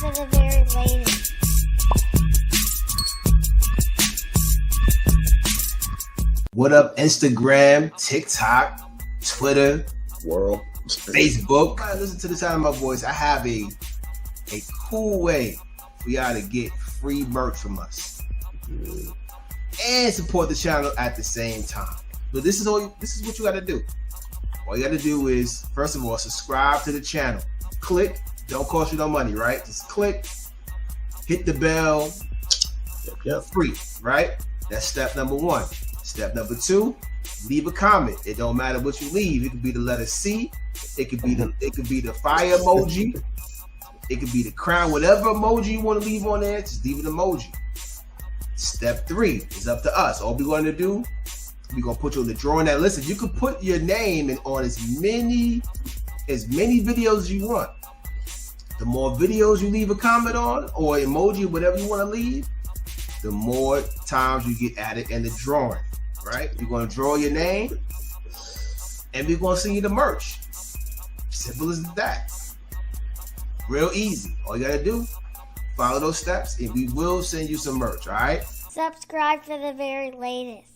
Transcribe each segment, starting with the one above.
for the very latest. What up, Instagram, TikTok, Twitter, world, Facebook? Listen to the sound of my voice. I have a cool way for y'all to get free merch from us and support the channel at the same time. But this is what you got to do. All you got to do is, first of all, subscribe to the channel. Click. Don't cost you no money, right? Just click. Hit the bell. Yep. Free, right? That's step number one. Step number two, leave a comment. It don't matter what you leave. It could be the letter C. It could be the fire emoji. It could be the crown. Whatever emoji you want to leave on there, just leave an emoji. Step three is up to us. All we're going to do, we're going to put you on the drawing. Now, listen, you can put your name on as many videos as you want. The more videos you leave a comment on or emoji, whatever you want to leave, the more times you get added in the drawing, right? We're going to draw your name and we're going to send you the merch. Simple as that. Real easy. All you got to do, follow those steps and we will send you some merch, all right? Subscribe for the very latest.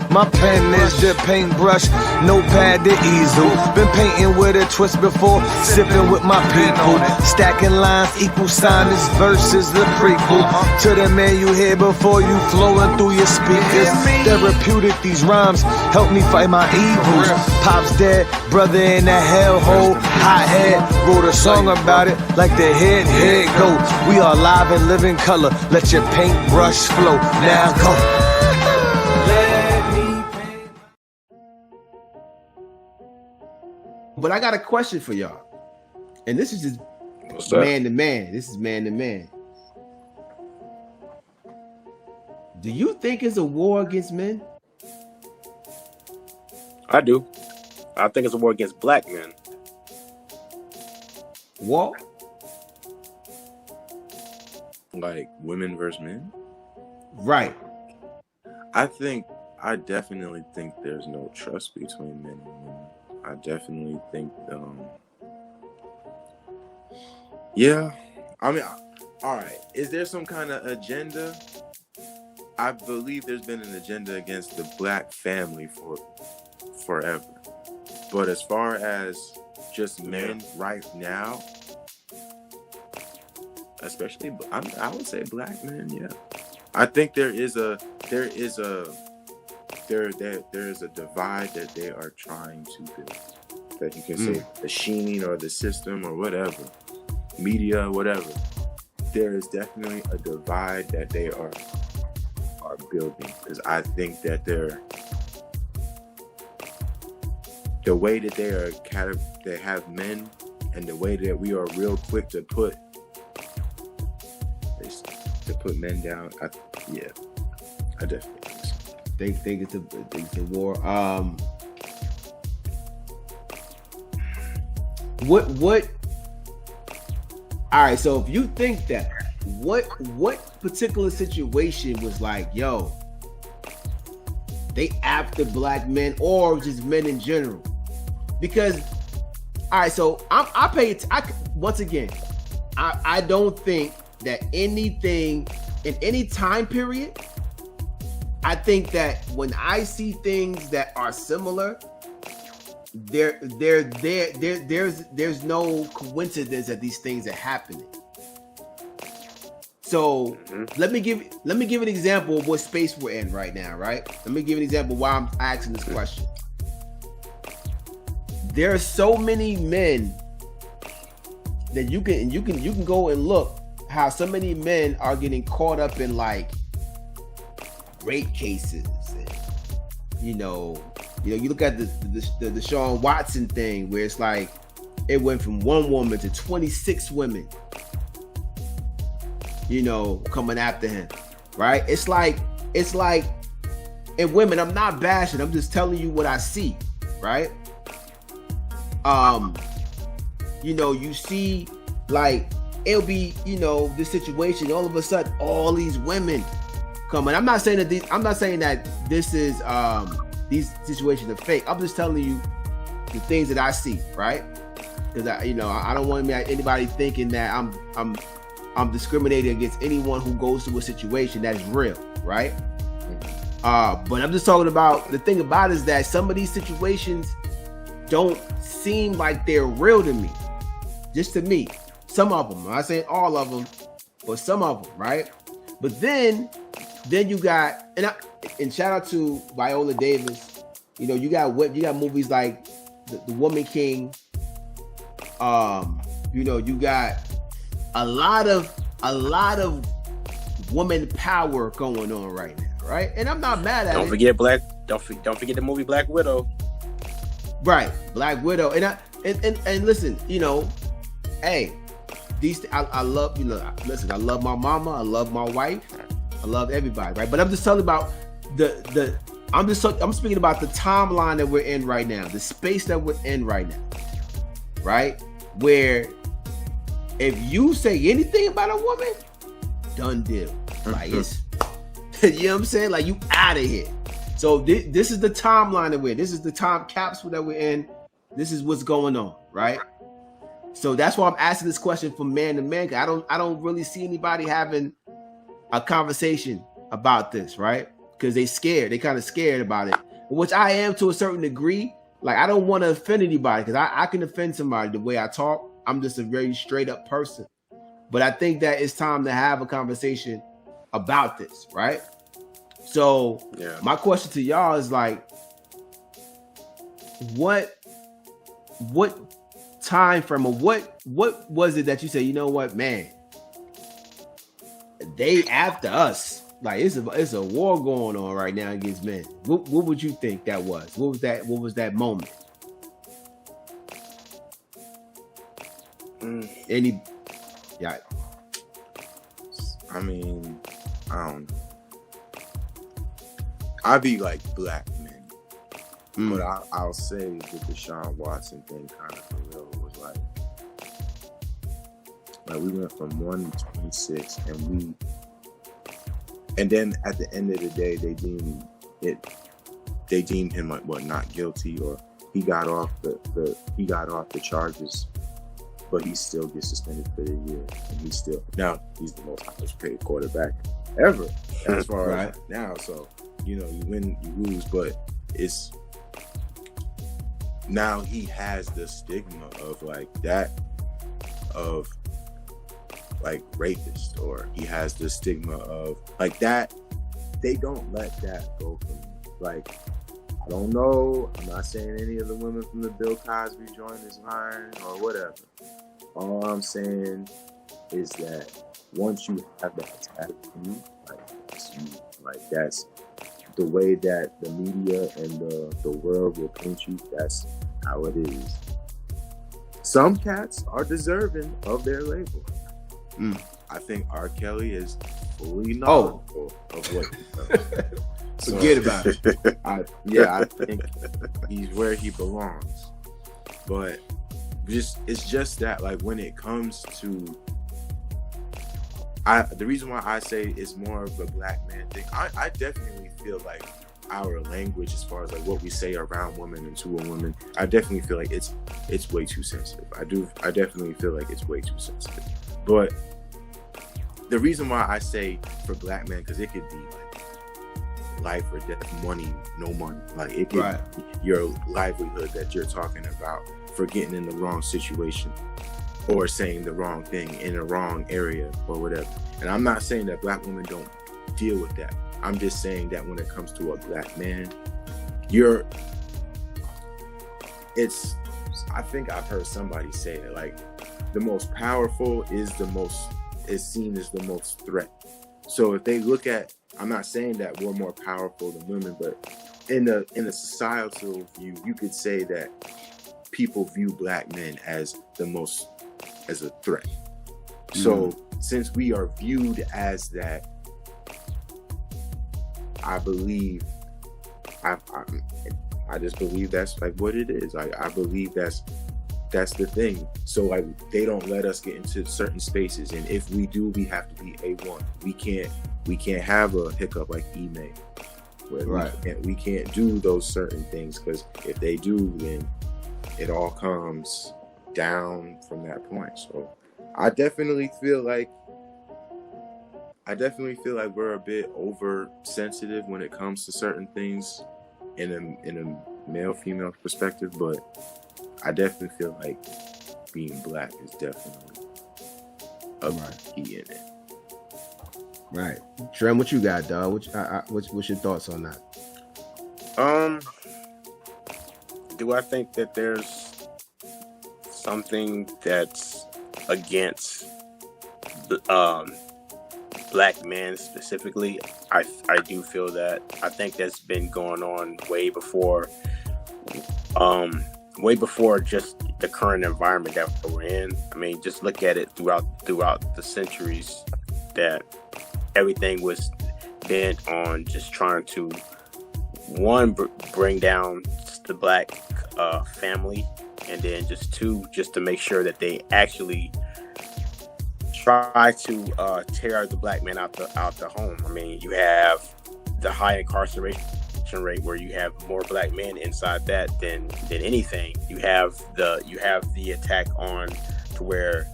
My pen is the paintbrush, notepad the easel. Been painting with a twist before, sipping with my people. Stacking lines, equal sign, this verse is the prequel to the man you hear before you flowing through your speakers. Therapeutic, these rhymes help me fight my evils. Pop's dead, brother in the hellhole, hot head. Wrote a song about it, like the head go. We are live and living color, let your paintbrush flow. Now go. But I got a question for y'all. And this is just man to man. This is man to man. Do you think it's a war against men? I do. I think it's a war against black men. War? Like women versus men? Right. I definitely think there's no trust between men and women. I definitely think, yeah. I mean, all right. Is there some kind of agenda? I believe there's been an agenda against the black family for forever. But as far as just men right now, especially, I would say black men, yeah. I think there is a divide that they are trying to build. That you can say the sheening or the system or whatever, media, whatever. There is definitely a divide that they are building, because I think that the way that they have men, and the way that we are real quick to put men down. I definitely think so. They think it's a war. What? All right. So if you think that, what particular situation was like, yo, they after black men or just men in general? Because, all right. So once again, I don't think that anything in any time period. I think that when I see things that are similar, there's no coincidence that these things are happening. So let me give an example of what space we're in right now, right? Let me give an example why I'm asking this question. There are so many men that you can go and look how so many men are getting caught up in like rape cases, and you look at the Deshaun Watson thing where it's like it went from one woman to 26 women, coming after him, right? It's like, and women, I'm not bashing, I'm just telling you what I see, right? You see, like, it'll be, this situation, all of a sudden, all these women coming. I'm not saying that this is, these situations are fake. I'm just telling you the things that I see, right? Because I don't want anybody thinking that I'm discriminating against anyone who goes through a situation that is real, right? But I'm just talking about, the thing about it is that some of these situations don't seem like they're real to me. Just to me. Some of them. I'm not saying all of them, but some of them, right? But then you got, and shout out to Viola Davis. You got movies like the Woman King. You got a lot of woman power going on right now, right? And I'm not mad at it. Don't forget the movie Black Widow. Right, Black Widow, and listen, hey, I love listen, I love my mama, I love my wife, I love everybody, right? But I'm just talking about I'm speaking about the timeline that we're in right now, the space that we're in right now, right? Where if you say anything about a woman, done deal. Like, it's, you know what I'm saying? Like, you out of here. So this is the timeline that we're in. This is the time capsule that we're in. This is what's going on, right? So that's why I'm asking this question from man to man. I don't really see anybody having a conversation about this, right? Because they scared. They kind of scared about it, which I am to a certain degree. Like, I don't want to offend anybody, because I can offend somebody the way I talk. I'm just a very straight up person. But I think that it's time to have a conversation about this, right? So My question to y'all is like, what time frame, or what was it that you said, you know what, man, they after us? Like, it's a war going on right now against men. What would you think that was? What was that moment? Yeah. I mean, I don't know. I'd be like black men, but I'll say the Deshaun Watson thing kind of for real was like we went from 1 to 26, and then at the end of the day they deemed him like not guilty, or he got off the charges, but he still gets suspended for a year, and he's the most highest paid quarterback ever as far as now. So you win, you lose, but it's now he has the stigma of like that, of like rapist, or he has the stigma of like that. They don't let that go from me. Like, I don't know, I'm not saying any of the women from the Bill Cosby joint is lying or whatever. All I'm saying is that once you have that tattoo, like that's the way that the media and the world will paint you. That's how it is. Some cats are deserving of their label. I think R. Kelly is fully knowledgeable of what he does. Forget about it. I think he's where he belongs. But it's just that, like, when it comes to, the reason why I say it's more of a black man thing, I definitely feel like our language, as far as like what we say around women and to a woman, I definitely feel like it's way too sensitive. I definitely feel like it's way too sensitive. But the reason why I say for black men, because it could be like life or death, money, no money. Like, it could be your livelihood that you're talking about for getting in the wrong situation or saying the wrong thing in the wrong area or whatever. And I'm not saying that black women don't deal with that. I'm just saying that when it comes to a black man, I think I've heard somebody say that, like, the most powerful is seen as the most threat. So if they look at I'm not saying that we're more powerful than women, but in a societal view, you could say that people view black men as a threat. So since we are viewed as that, I believe, I just believe that's like what it is. I believe that's the thing. So like they don't let us get into certain spaces, and if we do, we have to be A1. We can't have a hiccup like Ime, where we can't do those certain things, because if they do, then it all comes down from that point. So I definitely feel like we're a bit oversensitive when it comes to certain things in a male-female perspective, but I definitely feel like being black is definitely a key in it. Right. Trem, what you got, dog? What's your thoughts on that? Do I think that there's something that's against black men specifically? I do feel that. I think that's been going on way before just the current environment that we're in. I mean, just look at it throughout the centuries, that everything was bent on just trying to, one, bring down the black family, and then just two, just to make sure that they actually try to tear the black man out the home. I mean, you have the high incarceration rate, where you have more black men inside that than anything. You have the attack on to where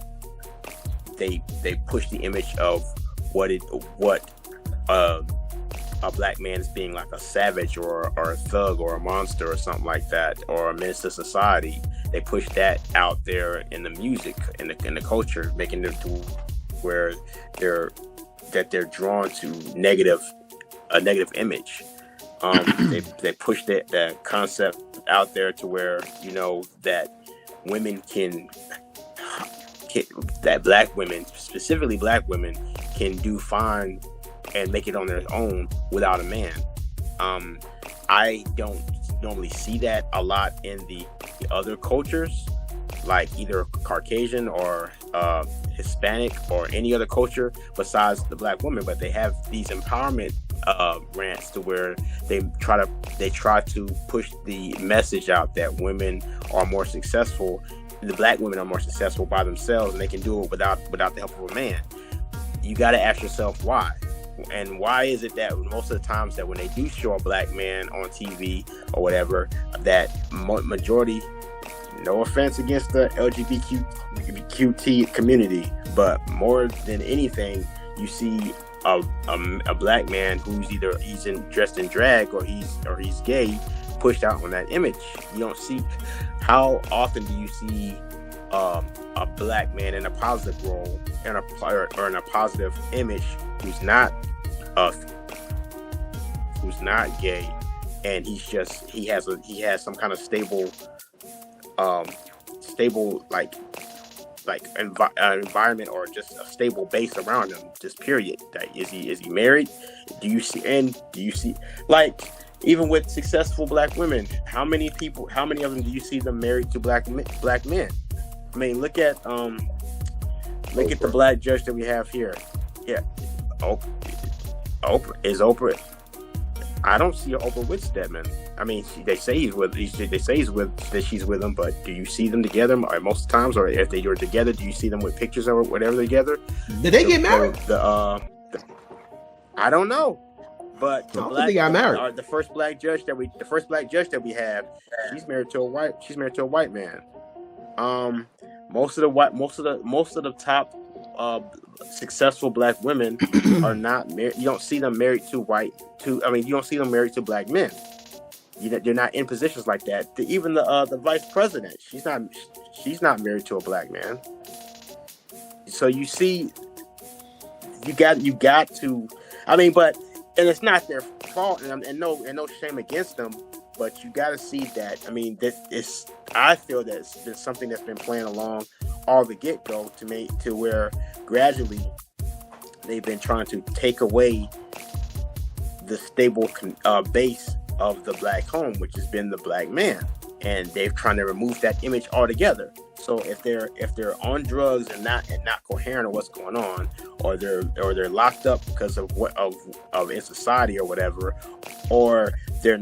they push the image of what a black man is being, like a savage or a thug or a monster or something like that, or a menace to society. They push that out there in the music, in the culture, making them to where they're drawn to a negative image. They push that concept out there to where, you know, that women that black women, specifically black women, can do fine and make it on their own without a man. I don't normally see that a lot in the other cultures, like either Caucasian or Hispanic or any other culture besides the black woman. But they have these empowerment rants to where they try to push the message out that women are more successful. The black women are more successful by themselves, and they can do it without the help of a man. You got to ask yourself why. And why is it that most of the times that when they do show a black man on TV or whatever, that majority, no offense against the LGBTQT community, but more than anything, you see a black man who's either dressed in drag or he's gay, pushed out on that image. You don't see, how often do you see a black man in a positive role or in a positive image who's not gay, and he has some kind of stable environment, or just a stable base around him, just period. Like, is he married? Do you see like, even with successful black women, how many of them do you see them married to black men? I mean, look at the black judge that we have here. Yeah, Oprah. I don't see Oprah with Stedman. I mean, they say she's with him, but do you see them together most times? Or if they were together, do you see them with pictures or whatever together? Did they get married? I don't know, but I don't think they got married. The first black judge that we have, she's married to a white man. Most of the top successful black women are not married. You don't see them married to you don't see them married to black men. They're not in positions like that. Even the vice president, she's not married to a black man. So you see, you got to. I mean, but, and it's not their fault, and no shame against them. But you got to see that. I mean, I feel that it's been something that's been playing along all the get-go to where gradually they've been trying to take away the stable base of the black home, which has been the black man, and they're trying to remove that image altogether. So if they're on drugs and not coherent of what's going on, or they're locked up because of what of in society or whatever, or they're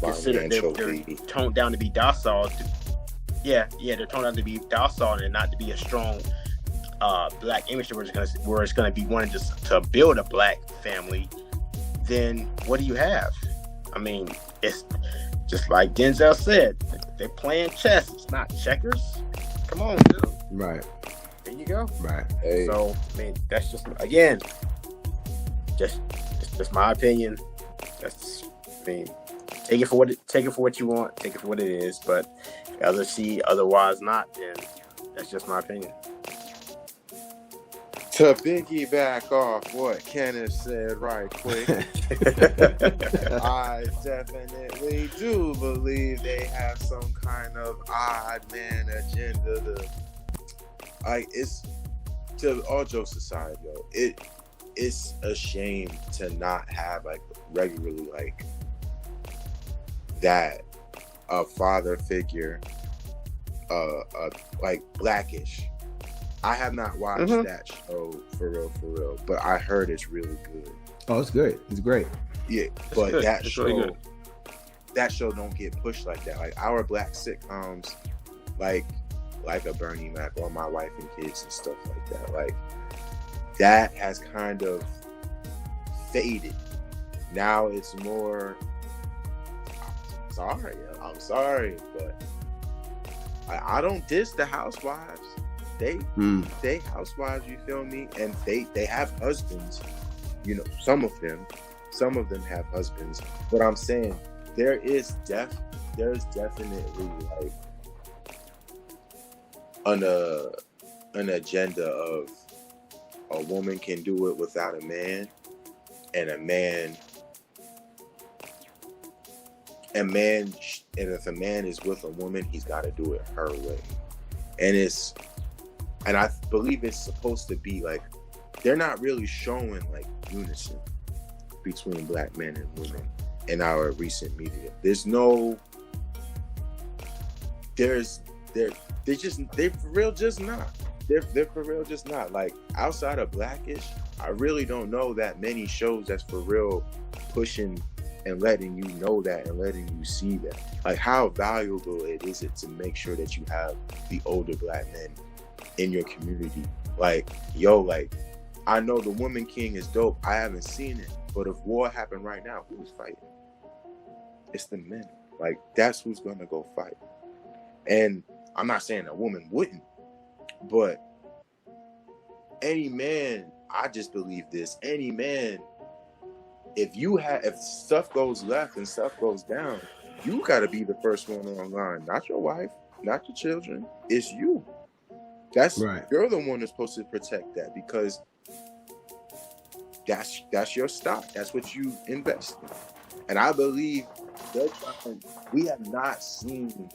considered they're toned down to be docile. They're toned down to be docile and not to be a strong black image where it's gonna be wanting to build a black family. Then what do you have? I mean, it's just like Denzel said, they're playing chess. It's not checkers. Come on, dude. Right. There you go. Right. Hey. So I mean, that's just again, just my opinion. That's I mean, take it for what you want. Take it for what it is. But if others see otherwise not, then that's just my opinion. To piggyback off what Kenneth said right quick, I definitely do believe they have some kind of odd man agenda. It's to all jokes aside, yo. It's a shame to not have like regularly like that a father figure, like Blackish. I have not watched that show for real, but I heard it's really good. Oh, it's good. It's great. Yeah, It's but good. that It's show, really good. that show don't get pushed like that. Like our black sitcoms, like a Bernie Mac or My Wife and Kids and stuff like that. Like that has kind of faded. Now it's more. I'm sorry, but I don't diss the housewives. They housewives, you feel me? And they have husbands, you know, some of them have husbands. But I'm saying there's definitely like an agenda of a woman can do it without a man, and if a man is with a woman, he's got to do it her way. And I believe it's supposed to be like, they're not really showing like unison between black men and women in our recent media. They're for real just not. They're for real just not. Like outside of Blackish, I really don't know that many shows that's for real pushing and letting you know that and letting you see that. Like how valuable is it to make sure that you have the older black men in your community? Like, yo, like I know the Woman King is dope. I haven't seen it, but if war happened right now, who's fighting? It's the men. Like that's who's gonna go fight. And I'm not saying a woman wouldn't, but any man, I just believe this, any man, if stuff goes left and stuff goes down, you gotta be the first one online. Not your wife, not your children. It's you. That's right. You're the one that's supposed to protect that, because that's your stock. That's what you invest in. And I believe we have not seen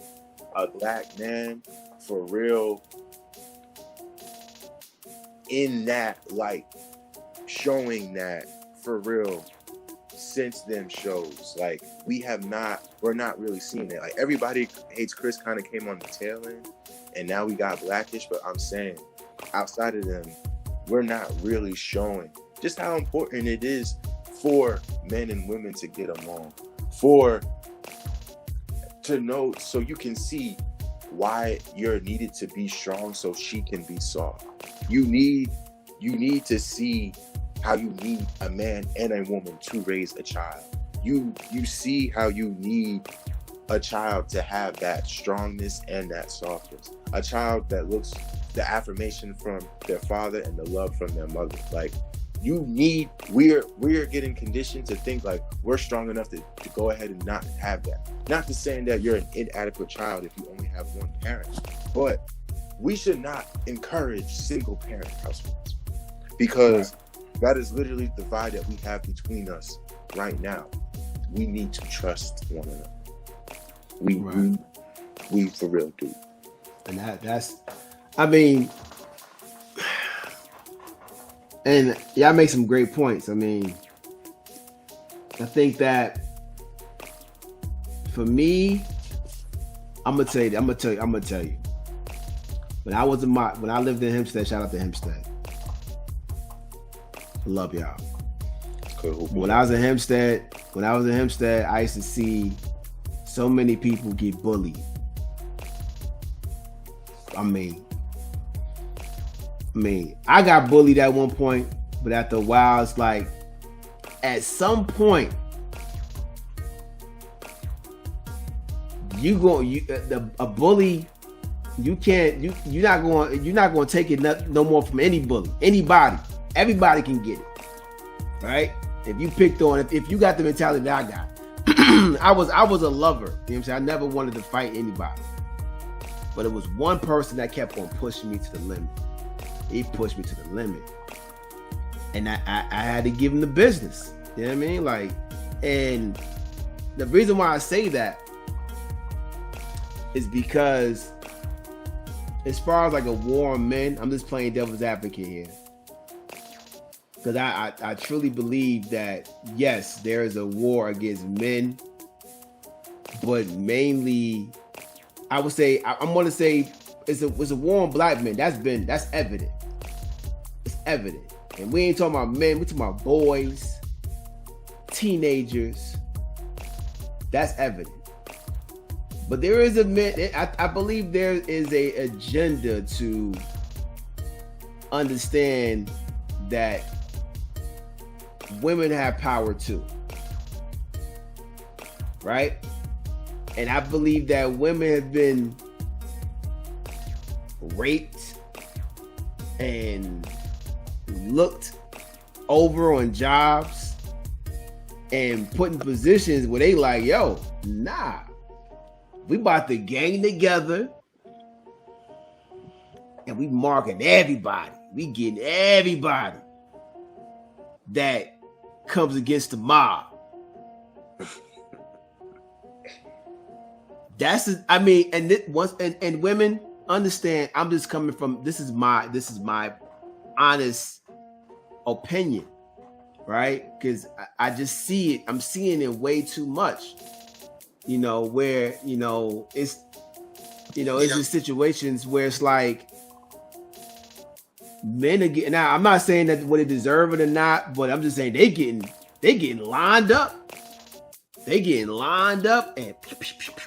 a black man for real in that light, showing that for real since them shows. Like we're not really seeing it. Like Everybody Hates Chris kind of came on the tail end, and now we got Blackish. But I'm saying outside of them, we're not really showing just how important it is for men and women to get along, to know, so you can see why you're needed to be strong so she can be soft. You need to see how you need a man and a woman to raise a child. You see how you need a child to have that strongness and that softness. A child that looks the affirmation from their father and the love from their mother. Like we're getting conditioned to think like we're strong enough to go ahead and not have that. Not to saying that you're an inadequate child if you only have one parent, but we should not encourage single parent households, because that is literally the divide that we have between us right now. We need to trust one another. We for real do. And that's, I mean, And y'all make some great points. I mean, I think that for me, I'm gonna tell you. When I lived in Hempstead, shout out to Hempstead. I love y'all. Cool. When I was in Hempstead, I used to see so many people get bullied. I mean, I got bullied at one point, but after a while, it's like, at some point, a bully, you're not going to take it no more from any bully, anybody. Everybody can get it, right? If you picked on, if you got the mentality that I got, I was a lover. You know what I'm saying? I never wanted to fight anybody, but it was one person that kept on pushing me to the limit. He pushed me to the limit, and I had to give him the business. You know what I mean? Like, and the reason why I say that is because, as far as like a war on men, I'm just playing devil's advocate here. Because I truly believe that, yes, there is a war against men, but mainly, I'm going to say it's a war on black men. That's evident. It's evident. And we ain't talking about men, we're talking about boys, teenagers. That's evident. But there is I believe there is a agenda to understand that women have power too, right? And I believe that women have been raped and looked over on jobs and put in positions where they like, yo, nah, we about to gang together and we marking everybody. We getting everybody that comes against the mob. And women understand. I'm just coming from, this is my honest opinion, right? Because I just see it. I'm seeing it way too much. Where it's just situations where it's like men are getting out. I'm not saying that what they deserve it or not, but I'm just saying they getting lined up. They getting lined up and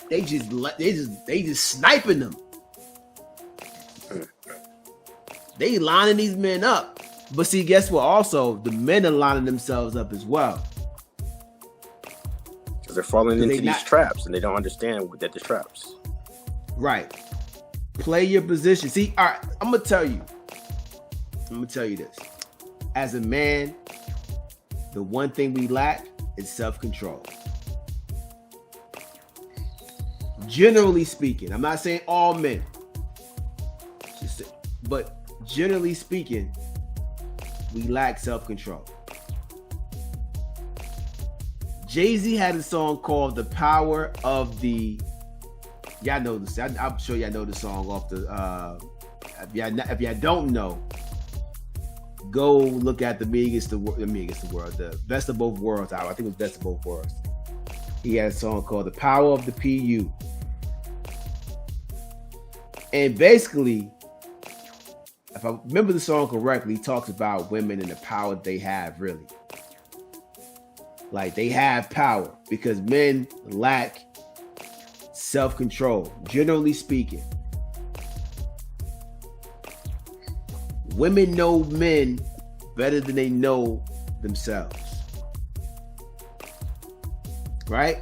they just sniping them. They lining these men up. But see, guess what? Also, the men are lining themselves up as well. Because they're falling into these traps and they don't understand that they're traps. Right. Play your position. See, all right, I'm going to tell you this. As a man, the one thing we lack is self-control. Generally speaking, I'm not saying all men, but generally speaking, we lack self-control. Jay-Z had a song called "The Power of the." Y'all know this. I'm sure y'all know the song off the. If y'all don't know, go look at the Best of Both Worlds album. I think it was Best of Both Worlds. He had a song called "The Power of the PU," and basically, if I remember the song correctly, he talks about women and the power they have, really. Like, they have power because men lack self-control, generally speaking. Women know men better than they know themselves. Right?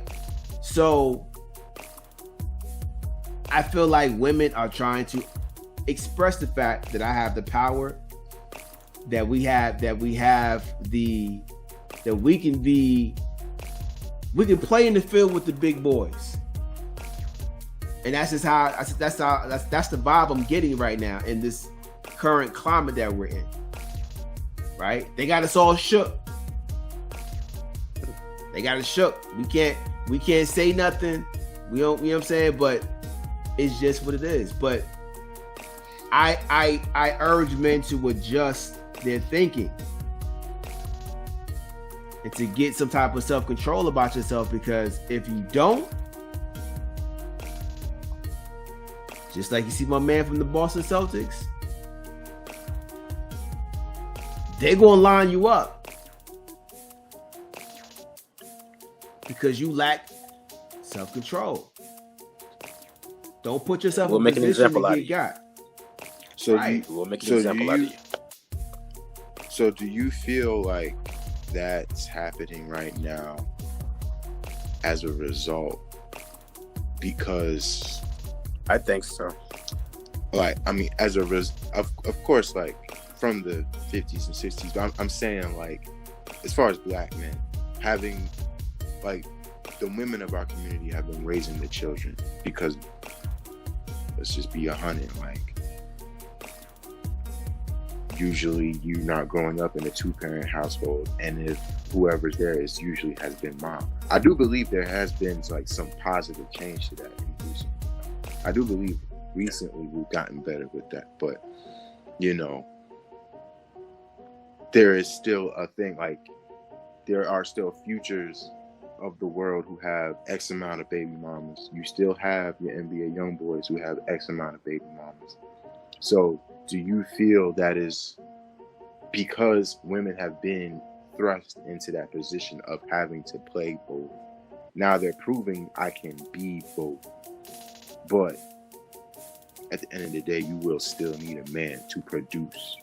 So, I feel like women are trying to express the fact that I have the power, that we can play in the field with the big boys. And that's the vibe I'm getting right now in this current climate that we're in. Right? They got us all shook. They got us shook. We can't say nothing. We don't, you know what I'm saying? But it's just what it is. But I urge men to adjust their thinking and to get some type of self-control about yourself, because if you don't, just like you see my man from the Boston Celtics, they're gonna line you up because you lack self-control. Don't put yourself We'll in a make an position example to out of get you. got. So Right. We'll make an So example do out you- of you. So do you feel like that's happening right now as a result? Because, I think so. like, I mean, as a of course, like from the 50s and 60s, but I'm saying, like, as far as black men, having, like, the women of our community have been raising the children, because let's just be 100, like, usually you're not growing up in a 2-parent household, and if whoever's there is usually has been mom. I do believe there has been like some positive change to that in recent. I do believe recently we've gotten better with that, but you know, there is still a thing, like there are still futures of the world who have X amount of baby mamas. You still have your NBA young boys who have X amount of baby mamas. So do you feel that is because women have been thrust into that position of having to play both? Now they're proving I can be both. But at the end of the day, you will still need a man to produce.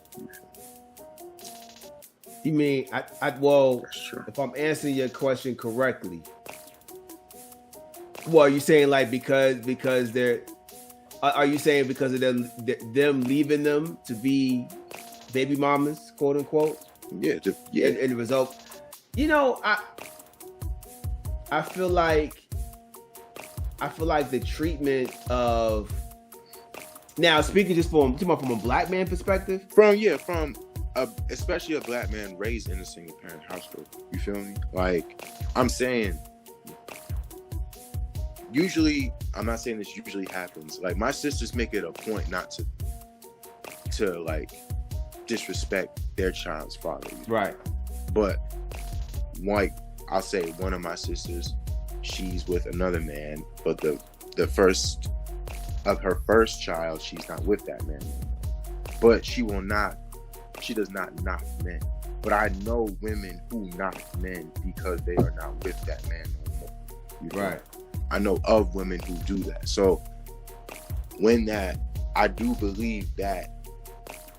You mean, well, That's true. if I'm answering your question correctly, well, are you saying like because they're, are you saying because of them leaving them to be baby mamas, quote unquote? Yeah, And the result, you know, I feel like the treatment of, now speaking just from a black man perspective, from especially a black man raised in a single parent household. You feel me? Like, I'm saying, usually, I'm not saying this usually happens. Like, my sisters make it a point not to like disrespect their child's father. right? But like, I'll say one of my sisters, she's with another man, but the first of her first child, she's not with that man anymore. But she does not knock men. But I know women who knock men because they are not with that man no more. You feel Right. me? I know of women who do that. So when that, I do believe that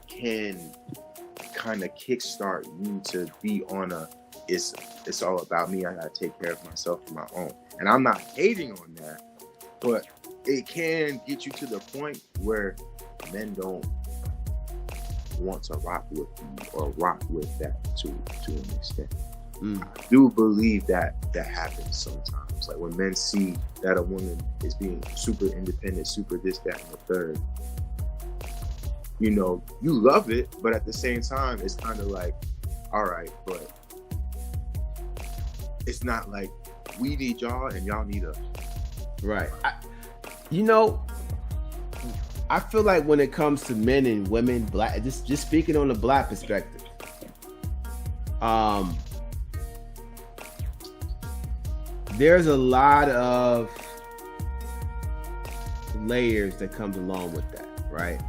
can kind of kickstart you to be on a, it's all about me. I gotta take care of myself on my own. And I'm not hating on that, but it can get you to the point where men don't want to rock with you or rock with that to an extent. I do believe that happens sometimes. Like when men see that a woman is being super independent, super this, that, and the third, you know, you love it, but at the same time, it's kind of like, all right, but it's not like we need y'all and y'all need us. Right. I feel like when it comes to men and women, black, just speaking on the black perspective, there's a lot of layers that comes along with that, right?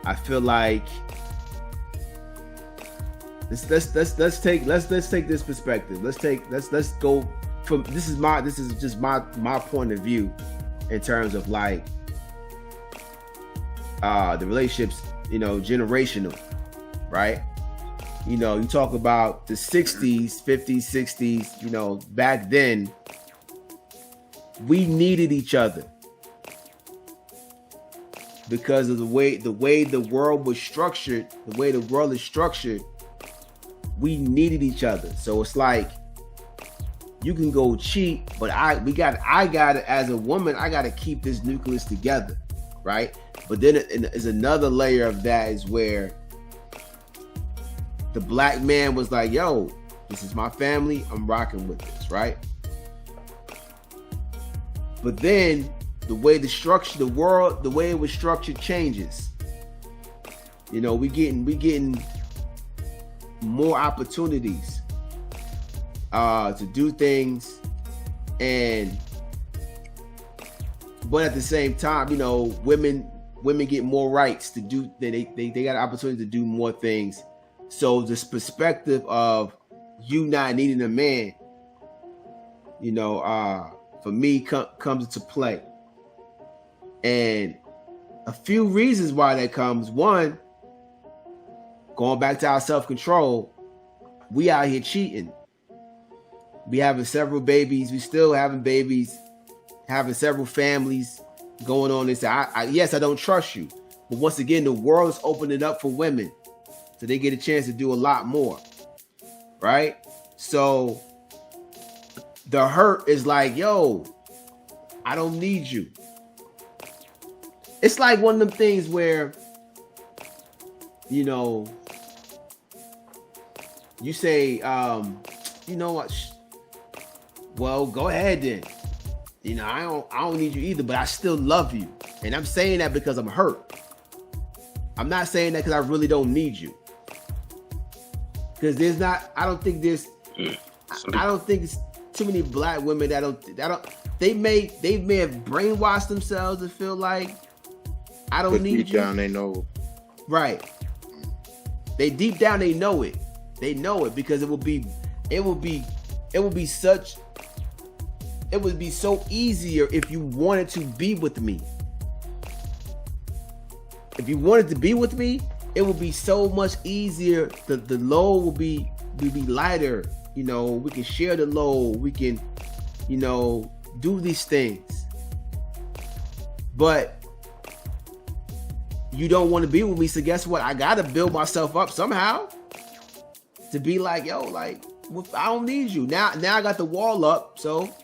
I feel like let's take this perspective. Let's go from, this is just my point of view in terms of like the relationships, you know, generational, right? You know, you talk about the 60s, 50s, 60s, you know, back then we needed each other because of the way the world was structured, the way the world is structured. We needed each other. So it's like you can go cheat, but I got it as a woman, I got to keep this nucleus together, right? But then is another layer of that is where the black man was like, yo, this is my family, I'm rocking with this, right? But then the way the structure, the world, the way it was structured changes. You know, we getting more opportunities to do things, but at the same time, you know, women get more rights to do. They got an opportunity to do more things. So this perspective of you not needing a man, you know, for me comes into play, and a few reasons why that comes. One, going back to our self-control, we out here cheating. We having several babies. We still having babies, having several families going on this. Yes, I don't trust you. But once again, the world is opening up for women. So they get a chance to do a lot more. Right? So the hurt is like, yo, I don't need you. It's like one of them things where, you know, you say, you know what? Well, go ahead then. You know, I don't need you either, but I still love you. And I'm saying that because I'm hurt. I'm not saying that because I really don't need you. Because I don't think it's too many black women they may have brainwashed themselves to feel like I don't need you. Deep down they know. Right. Deep down they know it. They know it because it would be so easier if you wanted to be with me. If you wanted to be with me, it would be so much easier. The load will be lighter. You know, we can share the load. We can, you know, do these things. But you don't want to be with me, so guess what? I gotta build myself up somehow to be like, yo, like, I don't need you. Now I got the wall up, so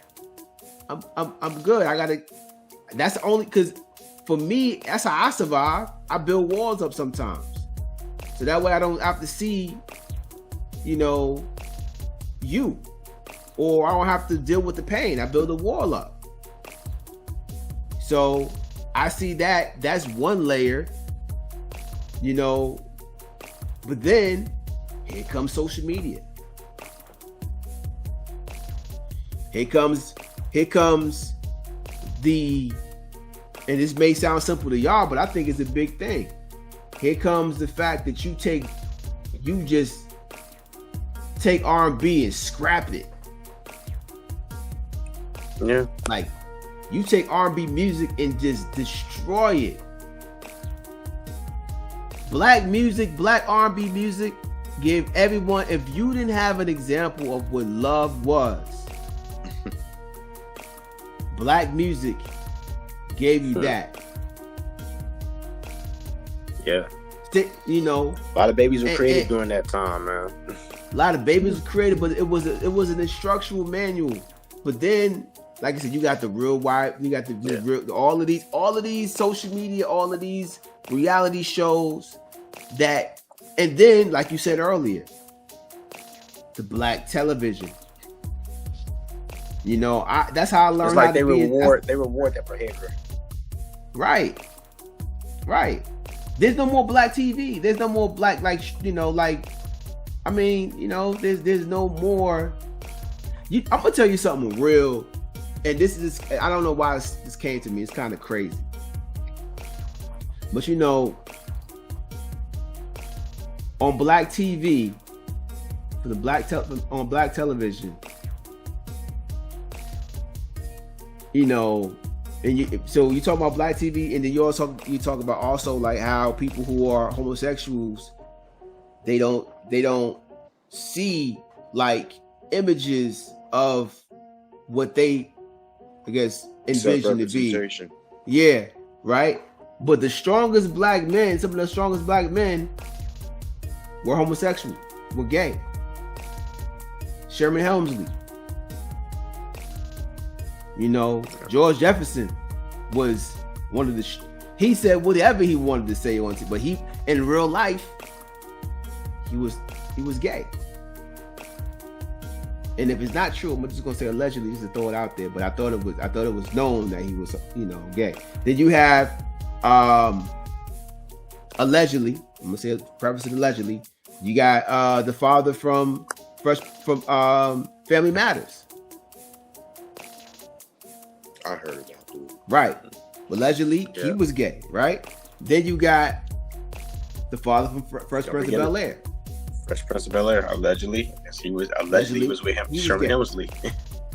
I'm good. That's the only, because for me, that's how I survive. I build walls up sometimes. So that way I don't have to see, you know, you. Or I don't have to deal with the pain. I build a wall up. So I see that's one layer, you know, but then here comes social media. Here comes the, and this may sound simple to y'all, but I think it's a big thing. Here comes the fact that you just take R&B and scrap it. Yeah. Like, you take R&B music and just destroy it. Black music, black R&B music, give everyone, if you didn't have an example of what love was, black music gave you that. Yeah. You know, a lot of babies were created during that time, man. A lot of babies were created, but it was an instructional manual. But then, like I said, you got the real wide, you got the real, all of these social media, all of these reality shows that, and then, like you said earlier, the black television. You know, that's how I learned. It's like how they to be reward that behavior. Right. There's no more black TV. There's no more black, like, you know, like, I mean, you know, there's no more. I'm gonna tell you something real, and this is, I don't know why this came to me. It's kind of crazy, but you know, on black TV, for the on black television, you know, and so you talk about black TV, and then you talk about also like how people who are homosexuals, they don't see like images of what they, I guess, envision to be. Yeah, right. But the strongest black men, some of the strongest black men, were homosexual, were gay. Sherman Hemsley. You know, George Jefferson was one of the. He said whatever he wanted to say on it, but he, in real life, he was gay. And if it's not true, I'm just gonna say allegedly, just to throw it out there. But I thought it was known that he was, you know, gay. Then you have allegedly I'm gonna say preface it allegedly. You got the father from Family Matters. I heard that, dude. Right. Allegedly, he was gay, right? Then you got the father from Fresh Prince of Bel-Air. Fresh Prince of Bel-Air, allegedly. Yes, he was allegedly was with him. Sherman Hemsley.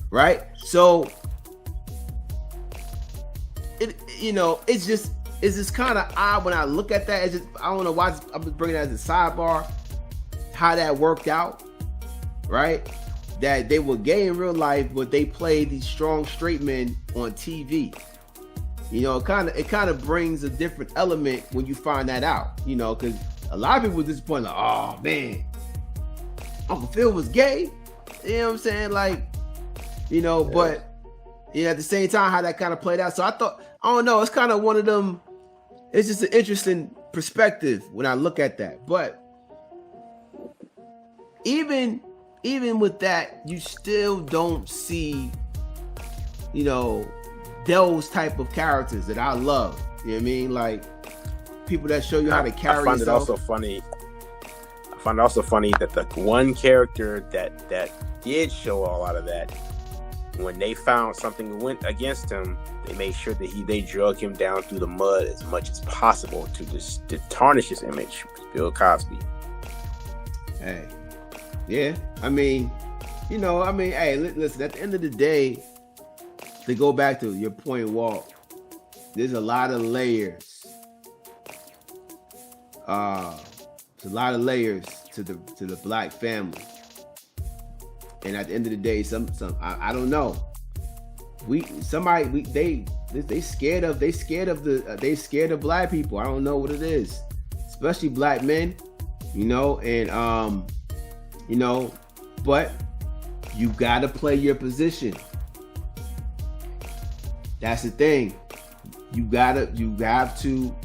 Right? So it's just kind of odd when I look at that. It's just, I don't know why I'm just bringing that as a sidebar, how that worked out, right? That they were gay in real life, but they played these strong straight men on TV. It kind of brings a different element when you find that out, because a lot of people were disappointed, like, oh man, Uncle Phil was gay. You know what I'm saying? Like, but at the same time, how that kind of played out. So I don't know, it's kind of one of them, it's just an interesting perspective when I look at that. But even with that, you still don't see, those type of characters that I love. You know what I mean? Like people that show you how to carry yourself. I find it also funny that the one character that did show a lot of that, when they found something went against him, they made sure that they drug him down through the mud as much as possible to tarnish his image. Bill Cosby. Hey, yeah. I mean, hey, listen. At the end of the day, to go back to your point, Walt, there's a lot of layers. There's a lot of layers to the black family. And at the end of the day, I don't know. They scared of black people. I don't know what it is, especially black men, but you gotta play your position. That's the thing. You have to,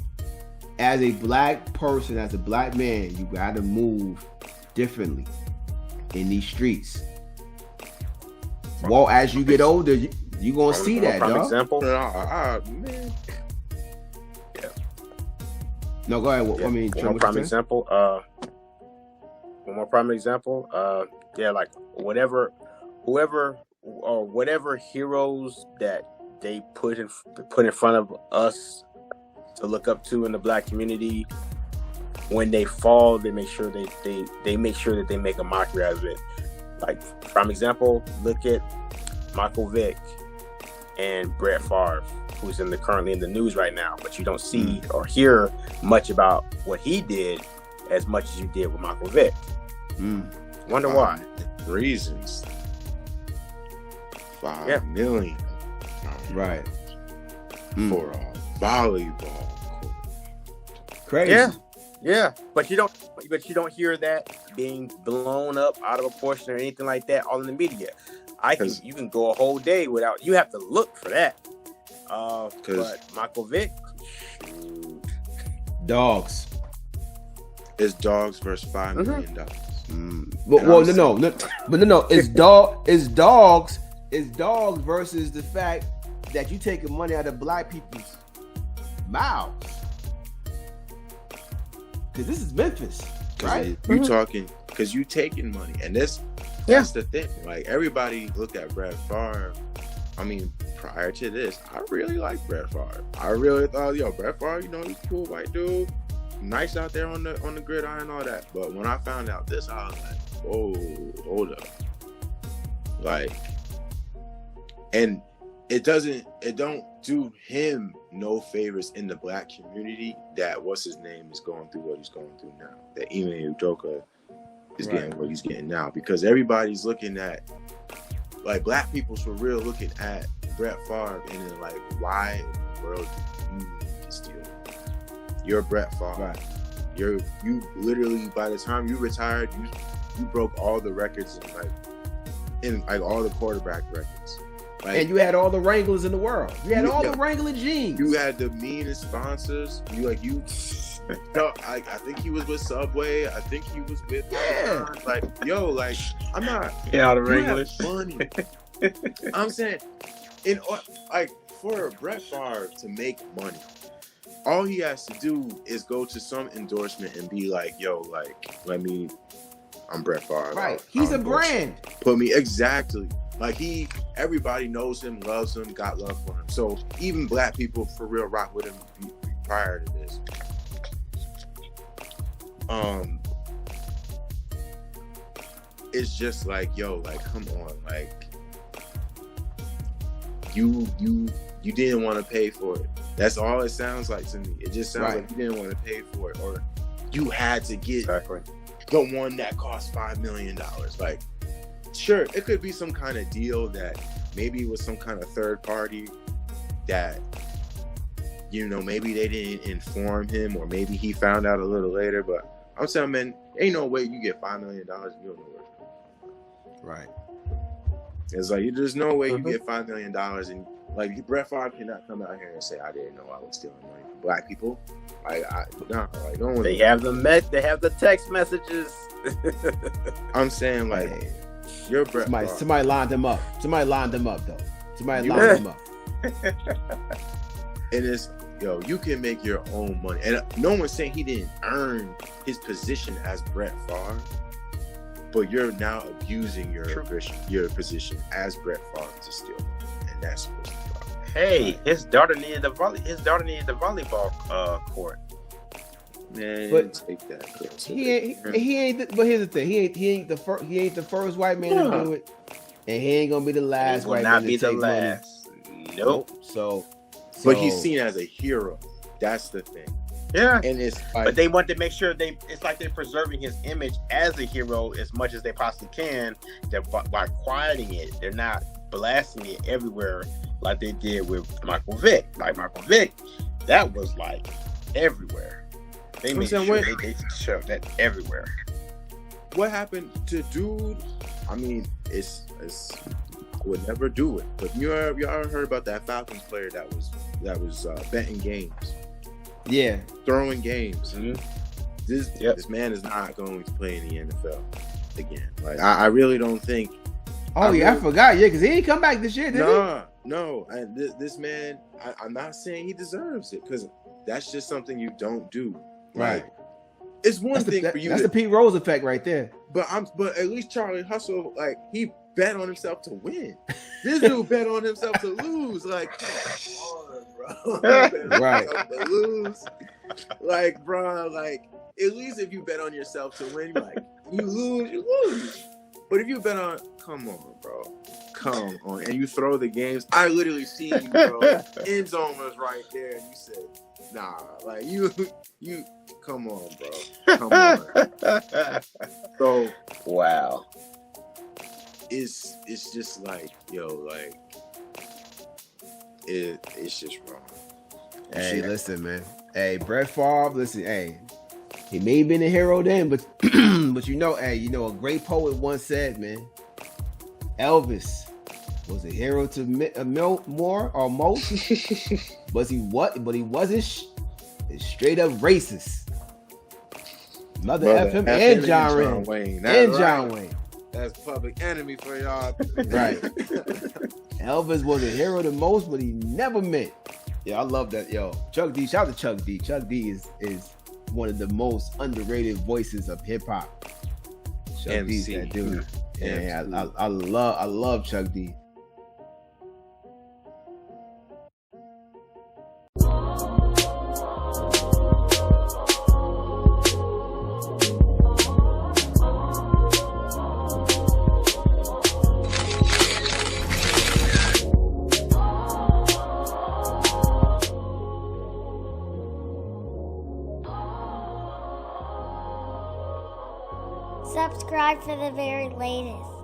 as a black person, as a black man, you gotta move differently in these streets. Well, as you get older, you gonna see that, dog. Example, man. Yeah. No, go ahead. One more prime example. Like whoever or whatever heroes that they put in front of us to look up to in the black community, when they fall, they make sure they make sure that they make a mockery out of it. Like, prime example, look at Michael Vick and Brett Favre, who's currently in the news right now, but you don't see or hear much about what he did as much as you did with Michael Vick. Wonder why? Reasons. $5 million. Right. For a volleyball court. Crazy. Yeah, but you don't hear that being blown up out of proportion or anything like that all in the media. You can go a whole day without, you have to look for that. But Michael Vick, shoot. Dogs. It's dogs versus $5 million. No. It's dogs versus the fact that you taking money out of black people's mouths. Because this is Memphis, right? You talking, because you taking money, and that's the thing. Like, everybody looked at Brett Favre. I mean, prior to this, I really liked Brett Favre. I really thought, Brett Favre, he's a cool white dude, nice out there on the gridiron and all that. But when I found out this, I was like, oh, hold up. Like, and it don't do him no favors in the black community that what's his name is going through what he's going through now. That Ime Udoka is getting what he's getting now, because everybody's looking at, like, black people for real looking at Brett Favre and then like, why in the world do you need to steal? You're Brett Favre. Right. You literally, by the time you retired, you broke all the records in all the quarterback records. Like, and you had all the Wranglers in the world. You had all the Wrangler jeans. You had the meanest sponsors. I think he was with Subway. I think he was with I'm not. Yeah, the Wranglers. Funny. I'm saying, for Brett Favre to make money, all he has to do is go to some endorsement and be like, yo, like, I'm Brett Favre. Right. He's a endorse brand. him. Put me exactly. Like everybody knows him, loves him, got love for him. So even black people for real rock with him prior to this. It's just like, yo, like, come on, like, you didn't want to pay for it. That's all it sounds like to me. It just sounds like you didn't want to pay for it, or you had to get the one that cost $5 million. Like, sure, it could be some kind of deal that maybe it was some kind of third party that, you know, maybe they didn't inform him, or maybe he found out a little later. But I'm saying, man, ain't no way you get $5 million and you don't know where it's from. Right. It's like, there's no way you get $5 million and, like, Brett Favre cannot come out here and say, I didn't know I was stealing money from black people. No one. They have the text messages. I'm saying, like, you're Brett Favre. Somebody lined him up. Somebody lined him up, though. Somebody lined him up. And it's, yo, you can make your own money. And no one's saying he didn't earn his position as Brett Favre, but you're now abusing your position as Brett Favre to steal money. And that's what's the problem. Hey, his daughter needed the volleyball court. Man, But take that. He ain't. But here's the thing. He ain't the first white man to do it, and he ain't gonna be the last white man to take money. Nope. So, but he's seen as a hero. That's the thing. Yeah. And it's like, but they want to make sure it's like they're preserving his image as a hero as much as they possibly can. By quieting it, they're not blasting it everywhere like they did with Michael Vick. Like Michael Vick, that was like everywhere. They made sure they showed that everywhere. What happened to dude? I mean, it's would never do it. But y'all heard about that Falcons player that was betting games. Yeah, throwing games. Mm-hmm. This man is not going to play in the NFL again. Like, I really don't think. I forgot. Yeah, because he ain't come back this year, did he? No. And this man, I'm not saying he deserves it, because that's just something you don't do. Right. Like, it's one thing for you. That's the Pete Rose effect right there. But at least Charlie Hustle, like, he bet on himself to win. This dude bet on himself to lose. Like, bro. Right. To lose. Like, bro, like, at least if you bet on yourself to win, like, you lose. But if you bet on, come on, bro. Come on. And you throw the games. I literally see you, bro. End zone was right there. And you said, nah. Like, you come on, bro. Come on. So, wow. It's just like, yo, like, it's just wrong. Hey, listen, man. Hey, Brett Favre, listen, hey. He may have been a hero then, but but a great poet once said, man, Elvis was a hero to more or most, but he wasn't straight up racist. Mother F him and John Wayne. John Wayne. That's Public Enemy for y'all. Right. Elvis was a hero to most, but he never meant. Yeah, I love that. Yo, Chuck D. Shout out to Chuck D. Chuck D is one of the most underrated voices of hip hop. Chuck D's that dude. Yeah, I love Chuck D. Subscribe for the very latest.